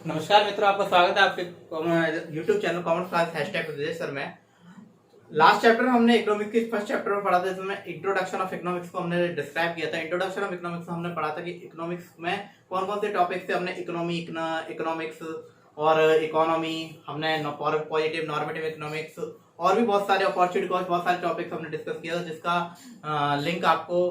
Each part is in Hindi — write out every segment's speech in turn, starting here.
नमस्कार मित्रों, आपका स्वागत है आपके YouTube चैनल कॉमर्स क्लास #विजय सर में। लास्ट चैप्टर में हमने इकोनॉमिक्स के फर्स्ट चैप्टर में पढ़ा था, जिसमें इंट्रोडक्शन ऑफ इकोनॉमिक्स को हमने डिस्क्राइब किया था। इंट्रोडक्शन ऑफ इकोनॉमिक्स में हमने पढ़ा था कि इकोनॉमिक्स में कौन कौन से टॉपिक से हमने इकोनॉमिक्स और इकोनॉमी, हमने पॉजिटिव नॉर्मेटिव इकोनॉमिक्स और भी बहुत सारे अपॉर्चुनिटी कॉस्ट, बहुत सारे टॉपिक्स हमने डिस्कस किया था, जिसका लिंक आपको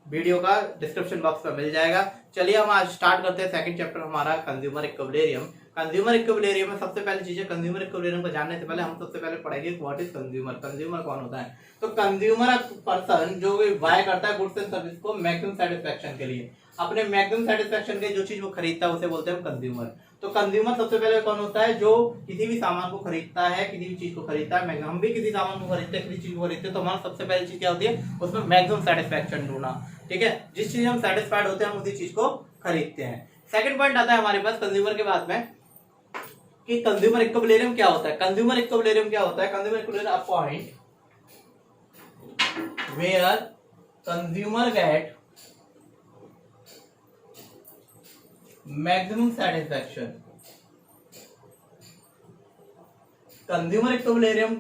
वीडियो का डिस्क्रिप्शन बॉक्स में मिल जाएगा। चलिए हम आज स्टार्ट करते हैं सेकंड चैप्टर हमारा कंज्यूमर इक्विलिब्रियम। कंज्यूमर इक्विलिब्रियम में सबसे पहली चीज है, कंज्यूमर इक्विलिब्रियम को जानने से पहले हम सबसे पहले पढ़ेंगे व्हाट इज कंज्यूमर। कंज्यूमर कौन होता है? तो कंज्यूमर पर्सन जो बाय करता है गुड्स एंड सर्विस को मैक्सिमम सेटिस्फेक्शन के लिए, अपने मैक्सिमम सेटिस्फेक्शन के जो चीज वो खरीदता है उसे बोलते हैं कंज्यूमर। तो कंज्यूमर सबसे पहले कौन होता है? जो किसी भी सामान को खरीदता है, किसी भी चीज को खरीदता है। हम भी किसी सामान को खरीदते हैं, किसी चीज को खरीदते हैं, तो हमारा सबसे पहली चीज क्या होती है? उसमें मैक्सिमम सेटिस्फेक्शन ढूंढना। ठीक है, जिस चीज हम सेटिस्फाइड होते हैं हम उसी चीज को खरीदते हैं। सेकंड पॉइंट आता है हमारे पास कंज्यूमर के बाद में कि कंज्यूमर इक्विलिब्रियम क्या होता है। कंज्यूमर इक्विलिब्रियम क्या होता है? Consumer equilibrium a point where consumer get maximum satisfaction. Consumer equilibrium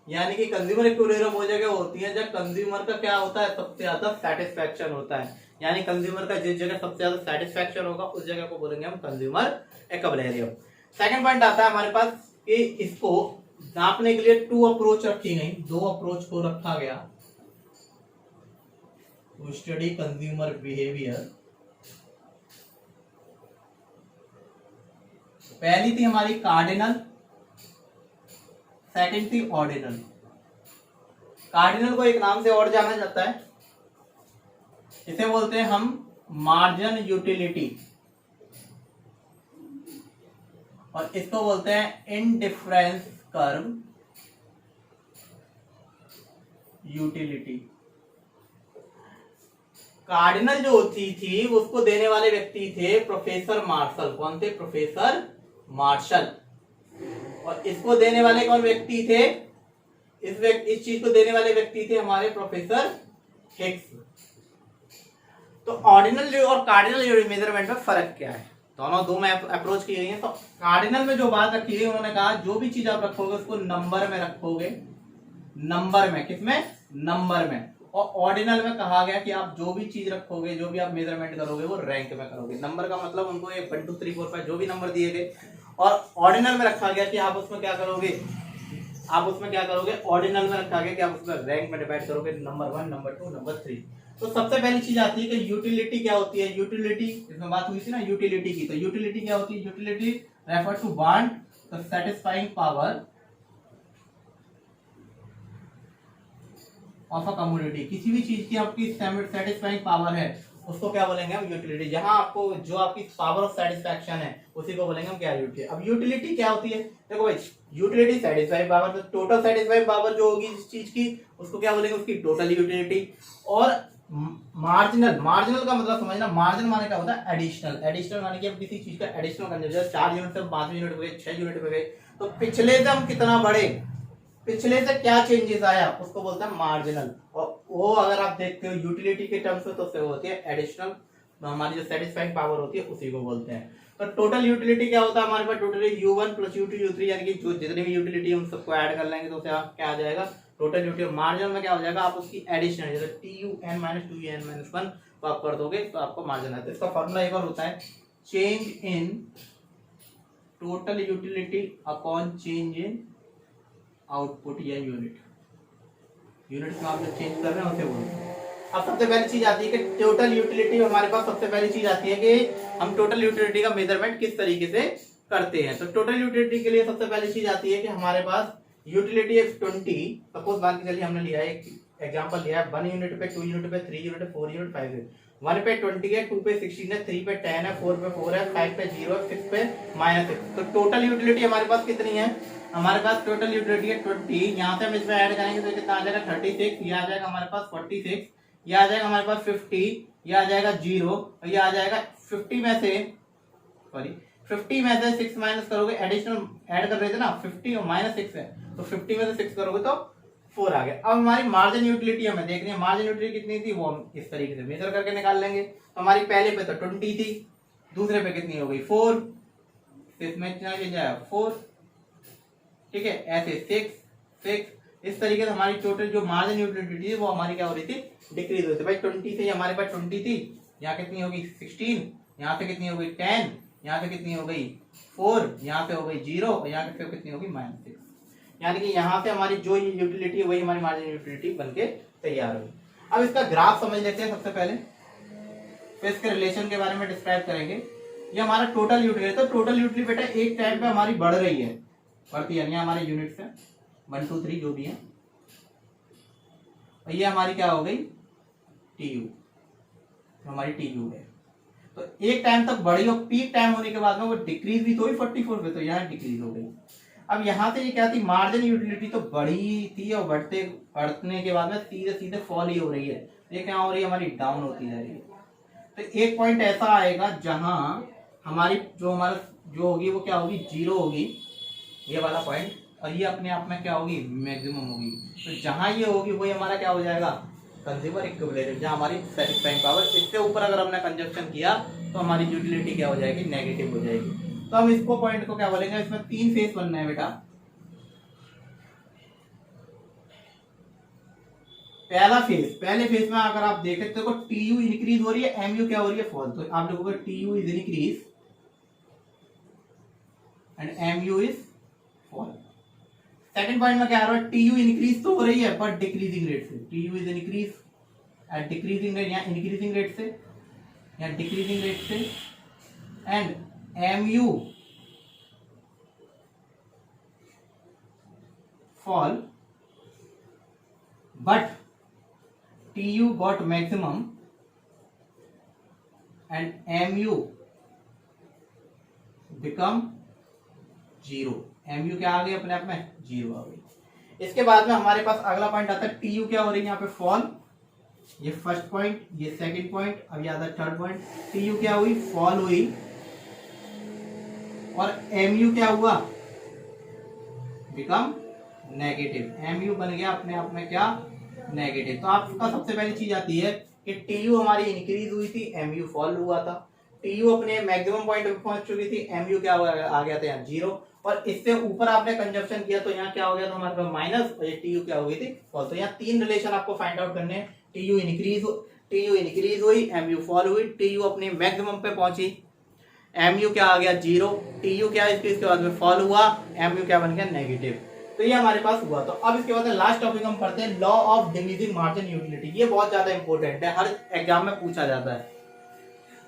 यानी कि कंज्यूमर इक्विलिब्रियम वो जगह होती है जब कंज्यूमर का क्या होता है? सबसे ज्यादा सेटिस्फैक्शन होता है। यानी कंज्यूमर का जिस जगह सबसे ज्यादा सेटिस्फैक्शन होगा उस जगह को बोलेंगे हम कंज्यूमर इक्विलिब्रियम। सेकंड पॉइंट आता है हमारे पास कि इसको नापने के लिए टू अप्रोच रखी गई, दो अप्रोच को रखा गया टू स्टडी कंज्यूमर बिहेवियर। पहली थी हमारी कार्डिनल, सेकंड थी ऑर्डिनल। कार्डिनल को एक नाम से और जाना जाता है, इसे बोलते हैं हम मार्जिन यूटिलिटी, और इसको बोलते हैं इंडिफरेंस कर्व यूटिलिटी। कार्डिनल जो होती थी उसको देने वाले व्यक्ति थे प्रोफेसर मार्शल। कौन थे? Professor Marshall. और इसको देने वाले कौन व्यक्ति थे? इस चीज को देने वाले व्यक्ति थे हमारे प्रोफेसर हिग्स। तो ऑर्डिनल और कार्डिनल मेजरमेंट में फर्क क्या है? दोनों दो में अप्रोच की गई है। तो कार्डिनल में जो बात रखी गई, उन्होंने कहा जो भी चीज आप रखोगे उसको नंबर में रखोगे। नंबर में, किसमें? नंबर में। और ऑर्डिनल में कहा गया कि आप जो भी चीज रखोगे, जो भी आप मेजरमेंट करोगे वो रैंक में करोगे। नंबर का मतलब उनको ये 1 2 3 4 5 जो भी नंबर दिए गए, और ऑर्डिनल में रखा गया कि आप उसमें क्या करोगे? ऑर्डिनल में रखा गया कि आप उसमें रैंक में डिवाइड करोगे, नंबर 1, नंबर 2, नंबर 3। तो सबसे पहली चीज आती है कि यूटिलिटी क्या होती है। यूटिलिटी, इसमें बात हुई थी ना यूटिलिटी की, तो यूटिलिटी क्या होती है? Utility refer to want the satisfying power of a commodity. किसी भी चीज की आपकी सेटिस्फाइंग पावर है उसको क्या बोलेंगे हम? यूटिलिटी। जहां आपको जो आपकी पावर ऑफ सेटिस्फैक्शन है उसी को बोलेंगे हम क्या? यूटिलिटी। अब यूटिलिटी क्या होती है? देखो भाई, यूटिलिटी सेटिस्फाइंग पावर, तो टोटल सेटिस्फाइंग पावर जो होगी इस चीज की उसको क्या बोलेंगे? उसकी टोटल यूटिलिटी। और मार्जिनल, मार्जिनल का मतलब समझना, मार्जिन माने क्या होता है? एडिशनल। एडिशनल माने कि हम किसी चीज का एडिशनल कंजम्पशन, 4 यूनिट से 5 यूनिट हो गए, 6 यूनिट हो गए, तो पिछले से हम कितना बढ़े, पिछले से क्या चेंजेस आया, उसको बोलते हैं मार्जिनल। और वो अगर आप देखते हो यूटिलिटी के टर्म्स में तो उससे होती है एडिशनल, हमारी जो सेटिस्फाइंग पावर होती है उसी को बोलते हैं। तो टोटल यूटिलिटी क्या होता है हमारे पास? टोटली U1 + U2 U3, यानी कि जो जितनी भी यूटिलिटी हम सबको ऐड कर लेंगे तो उसे क्या आ जाएगा? Total utility. मार्जिन में क्या हो जाएगा? आप उसकी एडिशन, जैसे TUN - 2UN - 1 को आप कर दोगे तो आपको मार्जिन आता है। इसका फॉर्मूला एक बार होता है change in total utility upon change in output या यूनिट। यूनिट में आप जो चेंज कर रहे हैं उसे बोलते हैं। अब सबसे पहली चीज आती है कि टोटल यूटिलिटी। हमारे पास सबसे पहली चीज आती है कि हम टोटल यूटिलिटी का मेजरमेंट किस तरीके से करते हैं। तो टोटल यूटिलिटी के लिए सबसे पहली चीज आती है कि हमारे पास यूटिलिटी है 20। सपोज मान के चलिए हमने लिया है, एक एग्जांपल लिया है, 1 यूनिट पे, 2 यूनिट पे, 3 यूनिट पे, 4 यूनिट, 5 यूनिट। 1 पे 20 है, 2 पे 16 है, 3 पे 10 है, 4 पे 4 है, 5 पे 0 है, 6 पे -6। तो टोटल यूटिलिटी हमारे पास कितनी है? हमारे पास टोटल यूटिलिटी है 20। यहाँ से हम इसमें ऐड करेंगे तो कितना आ जाएगा? 36। ये आ जाएगा हमारे पास 46, ये आ जाएगा हमारे पास 50, ये आ जाएगा 0, और ये आ जाएगा 50 में से 6 माइनस करोगे, एडिशनल ऐड कर रहे थे ना, 50 और -6 है, तो 50 में से 6 करोगे तो 4 आ गया। अब हमारी मार्जिन यूटिलिटी हमें देखनी है, मार्जिन यूटिलिटी कितनी थी वो हम इस तरीके से मेजर करके निकाल लेंगे। तो हमारी पहले पे तो 20 थी, दूसरे पे कितनी हो गई 4, इसमें कितना चेंज आया 4, ठीक है, ऐसे 6, इस तरीके से हमारी टोटल जो मार्जिन यूटिलिटी है वो हमारी क्या हो रही थी, डिक्रीज हो रही थी। भाई 20 से हमारे पास 20 थी, यहाँ कितनी होगी 16, यहाँ से कितनी हो गई 10, यहाँ से कितनी हो गई 4, यहाँ से हो गई 0 और यहाँ से कितनी होगी -6। यानी कि यहाँ से हमारी जो यूटिलिटी है वही हमारी मार्जिन यूटिलिटी बनके तैयार होगी। अब इसका ग्राफ समझ लेते हैं सबसे पहले, फिर इसके रिलेशन के बारे में डिस्क्राइब करेंगे। ये हमारा टोटल यूटिलिटी, तो टोटल यूटिलिटी बेटा एक टाइम पे हमारी बढ़ रही है, बढ़ती है, हमारे यूनिट्स है 1 2 3 जो भी है, और ये हमारी क्या हो गई टीयू, हमारी टीयू है। तो एक टाइम तक बढ़ी और पीक टाइम होने के बाद में वो डिक्रीज भी तो हुई 44 पे, तो यहाँ डिक्रीज हो गई। अब यहाँ से ये क्या थी, मार्जिन यूटिलिटी तो बढ़ी थी और बढ़ने के बाद में सीधे सीधे फॉल ही हो रही है, ये क्या हो रही है हमारी डाउन होती जा रही है। तो एक पॉइंट ऐसा आएगा जहां हमारी जो होगी वो क्या होगी 0 होगी, ये वाला पॉइंट, और ये अपने आप में क्या होगी मैक्सिमम होगी। तो जहां ये होगी वही हमारा क्या हो जाएगा कंज्यूमर इक्विलिब्रियम, जहां हमारी सैटिस्फाइंग पावर, इससे ऊपर अगर हमने कंजप्शन किया तो हमारी यूटिलिटी क्या हो जाएगी नेगेटिव हो जाएगी। तो हम इसको पॉइंट को क्या बोलेंगे, इसमें 3 फेज बनना है बेटा। पहले फेज में अगर आप देखें तो टीयू इंक्रीज हो रही है, एमयू क्या हो रही है फॉल, तो आप लोगों को TU is increase and MU is fall. Second point में क्या आ रहा है, टीयू इंक्रीज तो हो रही है पर डिक्रीजिंग रेट से, TU is increase at decreasing rate, या इंक्रीजिंग रेट से या डिक्रीजिंग रेट से, and MU fall but TU got maximum and MU become 0। MU क्या आ गई अपने आप में 0 आ गई। इसके बाद में हमारे पास अगला पॉइंट आता है, TU क्या हो रही है यहाँ पे फॉल, ये फर्स्ट पॉइंट, ये सेकंड पॉइंट, अब ये आता है थर्ड पॉइंट। TU क्या हुई फॉल हुई और MU क्या हुआ बिकम नेगेटिव, MU बन गया अपने आप में क्या नेगेटिव। तो आपका सबसे पहली चीज आती है कि TU हमारी इंक्रीज हुई थी, MU फॉल हुआ था। TU अपने मैक्सिमम पॉइंट पे पहुंच चुकी थी, MU क्या आ गया था यहाँ 0, और इससे ऊपर आपने कंजप्शन किया तो यहाँ क्या हो गया था हमारे पास माइनस, और ये TU क्या हो गई थी फॉल। तो यहाँ 3 रिलेशन आपको फाइंड आउट करने हैं, TU इंक्रीज हुई, MU फॉल हुई, TU अपने मैक्सिमम पे पहुंची, MU क्या आ गया 0, TU क्या इसके बाद में फॉल हुआ, MU क्या बन गया नेगेटिव। तो ये हमारे पास हुआ। तो अब इसके बाद लास्ट टॉपिक हम पढ़ते हैं, law of decreasing margin utility. ये बहुत ज्यादा इंपॉर्टेंट है, हर एग्जाम में पूछा जाता है।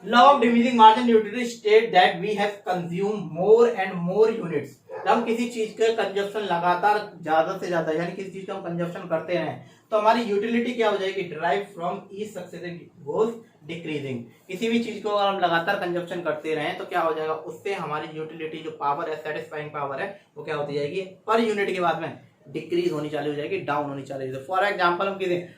Law of decreasing margin utility state that we have consume more and more units. हम किसी चीज के कंजप्शन लगातार ज्यादा से ज्यादा, यानी किसी चीज का हम कंजप्शन करते हैं तो हमारी यूटिलिटी क्या हो जाएगी, derive from each successive goes decreasing. किसी भी चीज को अगर हम लगातार कंजप्शन करते रहें तो क्या हो जाएगा, उससे हमारी यूटिलिटी जो पावर है, सेटिस्फाइंग पावर है, वो क्या होती जाएगी पर यूनिट के बाद में डिक्रीज होनी चालू हो जाएगी, डाउन होनी चालू हो जाएगी। फॉर एग्जाम्पल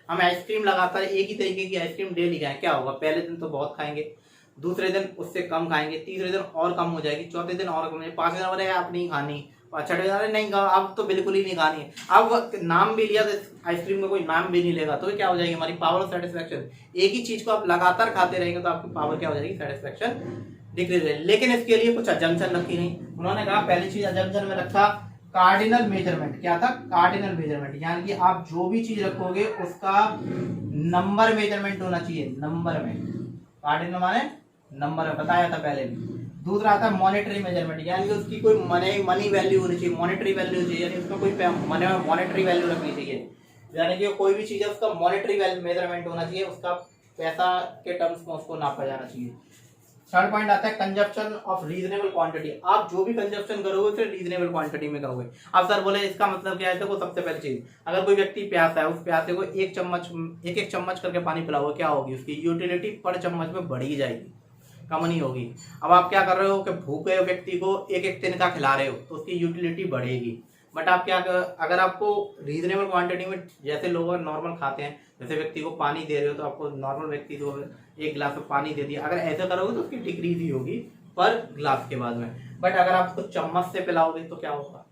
हम आइसक्रीम लगातार एक ही तरीके की आइसक्रीम डेली खाएं, क्या होगा, पहले दिन तो बहुत खाएंगे, दूसरे दिन उससे कम खाएंगे, तीसरे दिन और कम हो जाएगी, चौथे दिन और कम हो जाएगी, पांचवें दिन बोले आप नहीं खानी, छठे दिन नहीं अब तो बिल्कुल ही नहीं खानी है। अब नाम भी लिया तो आइसक्रीम का कोई नाम भी नहीं लेगा, तो क्या हो जाएगी हमारी पावर ऑफ सेटिस्फेक्शन। एक ही चीज को आप लगातार खाते रहेंगे तो आपकी पावर क्या हो जाएगी, सेटिस्फेक्शन डिक्रीज है। लेकिन इसके लिए कुछ अजम्पशन रखी नहीं, उन्होंने कहा पहली चीज अजम्पशन में रखा कार्डिनल मेजरमेंट। क्या था कार्डिनल मेजरमेंट, यानी कि आप जो भी चीज रखोगे उसका नंबर मेजरमेंट होना चाहिए, नंबर में, कार्डिनल माने नंबर में, बताया था पहले भी। दूसरा आता है मॉनेटरी मेजरमेंट, यानी कि उसकी कोई मनी वैल्यू होनी चाहिए, मॉनेटरी वैल्यू चाहिए, यानी उसमें कोई मॉनेटरी वैल्यू रखनी चाहिए, यानी कि कोई भी चीज है उसका मॉनेटरी वैल्यू मेजरमेंट होना चाहिए, उसका पैसा के टर्म्स में उसको नापा जाना चाहिए। थर्ड पॉइंट आता है कंजप्शन ऑफ रीजनेबल क्वांटिटी। आप जो भी कंजप्शन करोगे उसे रीजनेबल क्वांटिटी में करोगे। अब सर बोले इसका मतलब क्या है, देखो सबसे पहली चीज, अगर कोई व्यक्ति प्यासा है, उस प्यासे को एक एक चम्मच करके पानी पिलाओगे, क्या होगी, उसकी यूटिलिटी पर चम्मच में बढ़ ही जाएगी, कम नहीं होगी। अब आप क्या कर रहे हो कि भूखे व्यक्ति को एक एक तिनका खिला रहे हो तो उसकी यूटिलिटी बढ़ेगी। बट आप क्या अगर आपको रीजनेबल क्वांटिटी में, जैसे लोग नॉर्मल खाते हैं, जैसे व्यक्ति को पानी दे रहे हो तो आपको नॉर्मल व्यक्ति को एक गिलास में पानी दे दिया, अगर ऐसा करोगे तो उसकी डिक्रीज ही होगी पर ग्लास के बाद में। बट अगर आप उसको चम्मच से पिलाओगे तो क्या होगा,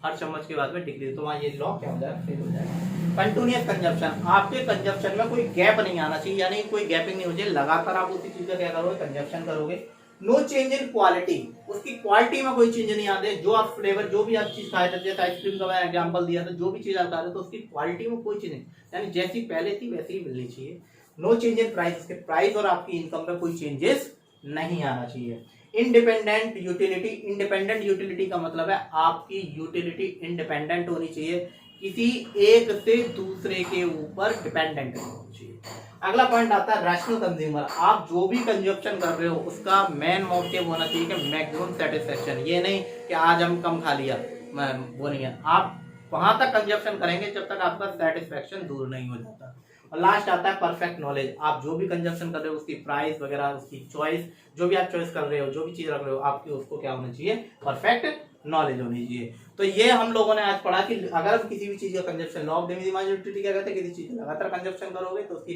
हर चम्मच के बाद में डिक्रीज, तो वहाँ ये लॉ क्या हो जाएगा, फेल हो जाएगा। कंटिन्यूअस कंजप्शन, आपके कंजप्शन में कोई गैप नहीं आना चाहिए, यानी कोई गैपिंग नहीं हो चाहिए, लगातार आप उसी चीज का क्या करोगे, कंजप्शन करोगे। नो चेंज इन क्वालिटी, उसकी क्वालिटी में कोई चेंज नहीं आते। जो आप फ्लेवर, जो भी आप चीज खाए थे, जैसे आइसक्रीम का मैंने एग्जांपल दिया था, जो भी चीज आप खा रहे हो तो उसकी क्वालिटी में कोई चेंज नहीं, यानी जैसी पहले थी वैसी ही मिलनी चाहिए। नो चेंज इन प्राइस, उसके प्राइस और आपकी इनकम में कोई चेंजेस नहीं आना चाहिए। इंडिपेंडेंट यूटिलिटी, इंडिपेंडेंट यूटिलिटी का मतलब है आपकी यूटिलिटी इंडिपेंडेंट होनी चाहिए, किसी एक से दूसरे के ऊपर डिपेंडेंट नहीं होनी चाहिए। अगला पॉइंट आता है रैशनल कंज्यूमर, आप जो भी कंजप्शन कर रहे हो उसका मेन मोटिव होना चाहिए कि मैक्सिमम सेटिस्फेक्शन, ये नहीं कि आज हम कम खा लिया, वो नहीं है। आप वहां तक कंजप्शन करेंगे जब तक आपका सेटिस्फेक्शन दूर नहीं हो जाता। और लास्ट आता है परफेक्ट नॉलेज, आप जो भी कंजप्शन कर रहे हो उसकी प्राइस वगैरह, उसकी चॉइस, जो भी आप चॉइस कर रहे हो, जो भी चीज रख रहे हो, आपकी उसको क्या होना चाहिए, परफेक्ट नॉलेज होनी चाहिए। तो ये हम लोगों ने आज पढ़ा कि अगर हम किसी भी चीज का consumption, law of demand utility क्या कहते हैं, किसी चीज लगातार कंजप्शन करोगे तो उसकी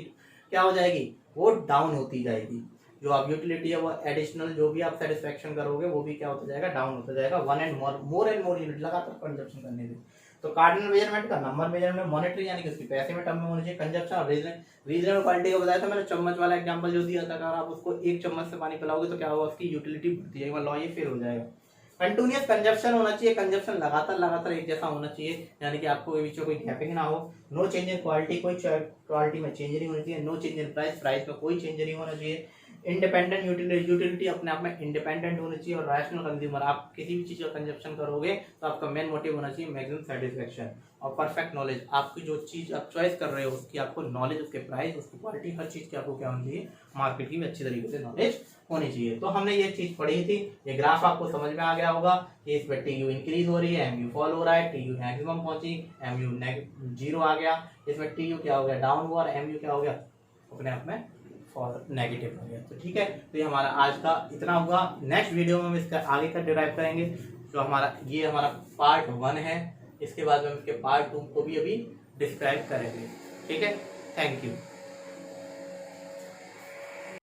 क्या हो जाएगी, वो डाउन होती जाएगी। जो आप यूटिलिटी है वो एडिशनल जो भी आप सेटिस्फेक्शन करोगे वो भी क्या होता जाएगा, डाउन होता जाएगा। वन एंड मोर यूनिट लगातार कंजप्शन करने से। तो कार्डिनल मेजरमेंट का नंबर मेजरमेंट, मॉनेटरी यानी कि उसकी पैसे में टर्म में होनी चाहिए, कंजप्शन और रीजनल क्वालिटी को बताया था मैंने, चम्मच वाला एग्जांपल जो दिया था, अगर आप उसको एक चम्मच से पानी पिलाओगे तो क्या होगा, उसकी यूटिलिटी बढ़ती जाएगी, लॉ ये फेल हो जाएगा। कंटिन्यूअस कंजप्शन होना चाहिए, कंजप्शन लगातार एक जैसा होना चाहिए, यानी कि आपको बीच में कोई गैपिंग ना हो। नो चेंज इन क्वालिटी, कोई क्वालिटी में चेंज नहीं होनी चाहिए। No change in price, price में कोई चेंज नहीं होना चाहिए। इंडिपेंडेंट यूटिलिटी अपने आप में इंडिपेंडेंट होनी चाहिए। और रैशनल कंज्यूमर, आप किसी भी चीज का कंजप्शन करोगे तो आपका मेन मोटिव होना चाहिए मैक्सिमम सेटिस्फेक्शन। और परफेक्ट नॉलेज, आपकी जो चीज आप चॉइस कर रहे हो उसकी आपको नॉलेज, उसके प्राइस, उसकी क्वालिटी, हर चीज की आपको क्या होनी चाहिए, मार्केट की भी अच्छी तरीके से नॉलेज होनी चाहिए। तो हमने ये चीज पढ़ी थी, ये ग्राफ आपको समझ में आ गया होगा कि इस पे टी यू इंक्रीज हो रही है, एम यू फॉल हो रहा है, टी यू मैक्सिमम पहुंची, एम यू जीरो आ गया, इसमें टी यू क्या हो गया, डाउन हुआ, और एम यू क्या हो गया, अपने आप में फॉर नेगेटिव हो गया। तो ठीक है, तो ये हमारा आज का इतना हुआ। नेक्स्ट वीडियो में हम इसका आगे का डिराइव करेंगे, जो हमारा ये हमारा पार्ट 1 है, इसके बाद में हम इसके पार्ट 2 को भी अभी डिस्क्राइब करेंगे। ठीक है, थैंक यू।